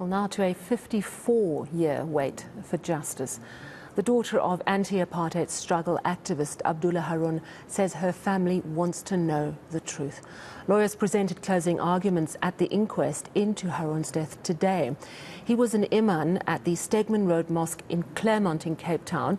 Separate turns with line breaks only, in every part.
Well, now to a 54-year wait for justice. The daughter of anti-apartheid struggle activist Abdullah Haron says her family wants to know the truth. Lawyers presented closing arguments at the inquest into Haron's death today. He was an imam at the Stegman Road Mosque in Claremont in Cape Town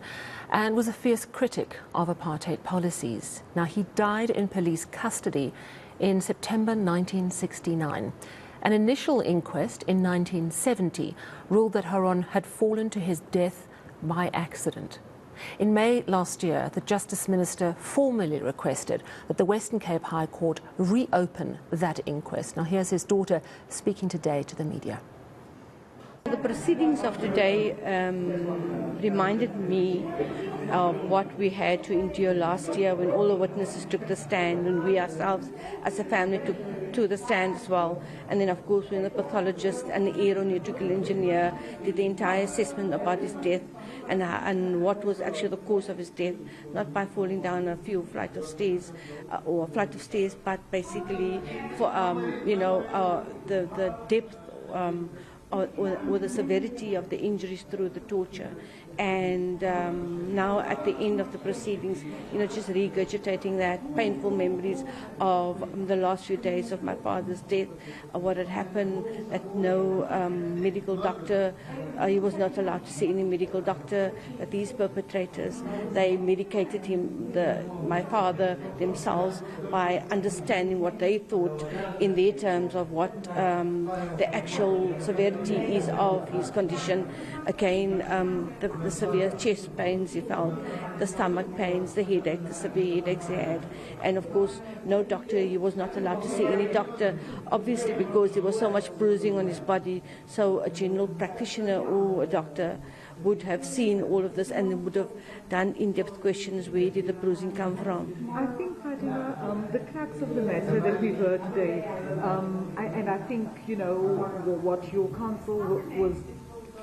and was a fierce critic of apartheid policies. Now, he died in police custody in September 1969. An initial inquest in 1970 ruled that Haron had fallen to his death by accident. In May last year, the Justice Minister formally requested that the Western Cape High Court reopen that inquest. Now, here's his daughter speaking today to the media.
The proceedings of today reminded me of what we had to endure last year when all the witnesses took the stand, and we ourselves as a family took to the stand as well. And then, of course, when the pathologist and the aeronautical engineer did the entire assessment about his death and what was actually the cause of his death, not by falling down a flight of stairs, but basically for the depth or the severity of the injuries through the torture. And now at the end of the proceedings, just regurgitating that painful memories of the last few days of my father's death, what had happened, that no medical doctor, he was not allowed to see any medical doctor, that these perpetrators, they medicated him, my father themselves, by understanding what they thought in their terms of what the actual severity is of his condition. Again, the severe chest pains he felt, the stomach pains, the headache, the severe headaches he had. And of course, no doctor, he was not allowed to see any doctor, obviously because there was so much bruising on his body. So a general practitioner or a doctor would have seen all of this and would have done in-depth questions. Where did the bruising come from?
I think, Fatima, the crux of the matter that we heard today, and I think, what your counsel was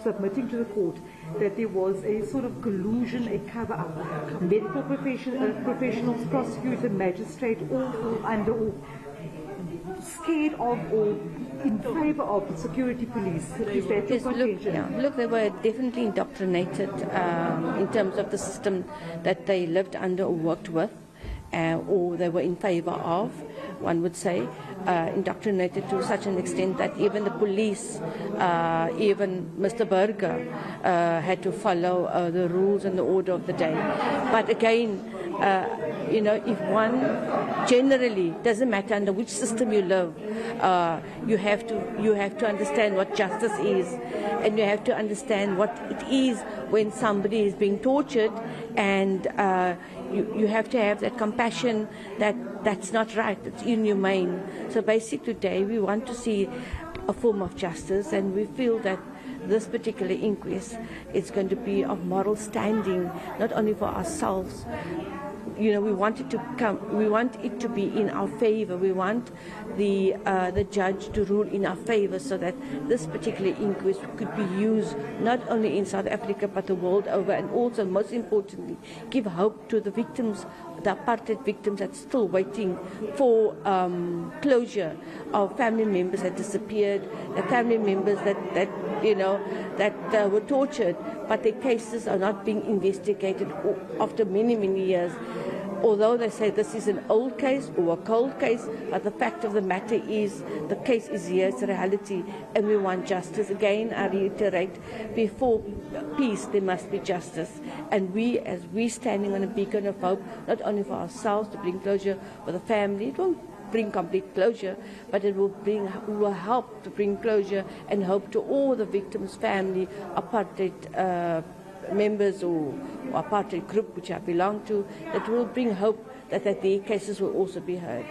submitting to the court, that there was a sort of collusion, a cover-up. Medical professionals, prosecutor, magistrate, all under or scared of or in favor of the security police. Is that your contention?
Look, they were definitely indoctrinated in terms of the system that they lived under or worked with, or they were in favor of, one would say, indoctrinated to such an extent that even the police, even Mr. Berger, had to follow the rules and the order of the day. But again, if one generally, doesn't matter under which system you live, you have to understand what justice is, and you have to understand what it is when somebody is being tortured, and you have to have that compassion that's not right, it's inhumane. So basically today we want to see a form of justice, and we feel that this particular inquest is going to be of moral standing, not only for ourselves. We want it to be in our favor. We want the judge to rule in our favor, so that this particular inquest could be used not only in South Africa but the world over, and also, most importantly, give hope to the victims, the apartheid victims that's still waiting for closure, of family members that disappeared, the family members that were tortured, but their cases are not being investigated after many, many years. Although they say this is an old case or a cold case, but the fact of the matter is the case is here, it's a reality, and we want justice. Again, I reiterate, before peace there must be justice. And as we standing on a beacon of hope, not only for ourselves to bring closure for the family, it won't bring complete closure, but it will help to bring closure and hope to all the victims' family, apartheid members or apartheid group which I belong to, that will bring hope that their cases will also be heard.